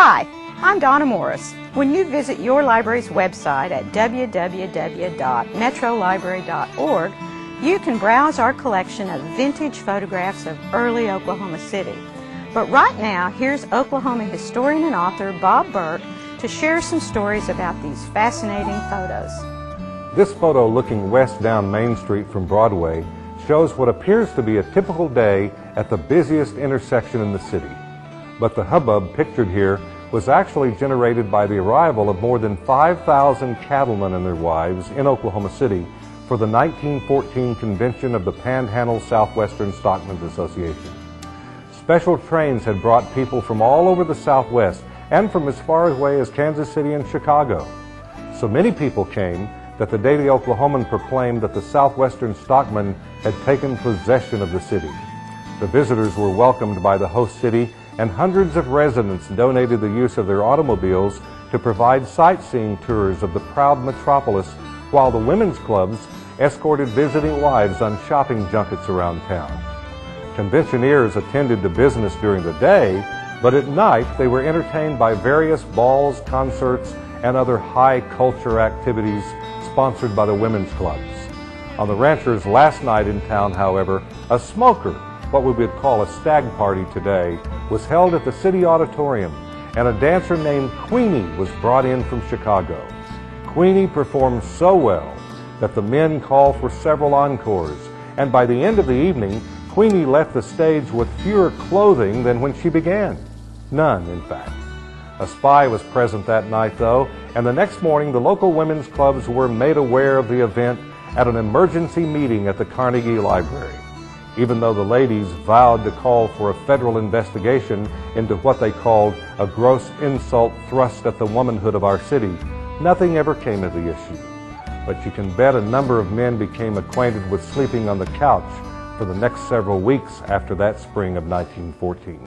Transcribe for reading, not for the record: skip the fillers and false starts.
Hi, I'm Donna Morris. When you visit your library's website at www.metrolibrary.org, you can browse our collection of vintage photographs of early Oklahoma City. But right now, here's Oklahoma historian and author Bob Burke to share some stories about these fascinating photos. This photo looking west down Main Street from Broadway shows what appears to be a typical day at the busiest intersection in the city. But the hubbub pictured here was actually generated by the arrival of more than 5,000 cattlemen and their wives in Oklahoma City for the 1914 convention of the Panhandle Southwestern Stockmen's Association. Special trains had brought people from all over the Southwest and from as far away as Kansas City and Chicago. So many people came that the Daily Oklahoman proclaimed that the Southwestern stockmen had taken possession of the city. The visitors were welcomed by the host city, and hundreds of residents donated the use of their automobiles to provide sightseeing tours of the proud metropolis, while the women's clubs escorted visiting wives on shopping junkets around town. Conventioneers attended to business during the day, but at night they were entertained by various balls, concerts, and other high culture activities sponsored by the women's clubs. On the rancher's last night in town, however, a smoker, what we would call a stag party today, was held at the city auditorium, and a dancer named Queenie was brought in from Chicago. Queenie performed so well that the men called for several encores, and by the end of the evening, Queenie left the stage with fewer clothing than when she began. None, in fact. A spy was present that night, though, and the next morning the local women's clubs were made aware of the event at an emergency meeting at the Carnegie Library. Even though the ladies vowed to call for a federal investigation into what they called a gross insult thrust at the womanhood of our city, nothing ever came of the issue. But you can bet a number of men became acquainted with sleeping on the couch for the next several weeks after that spring of 1914.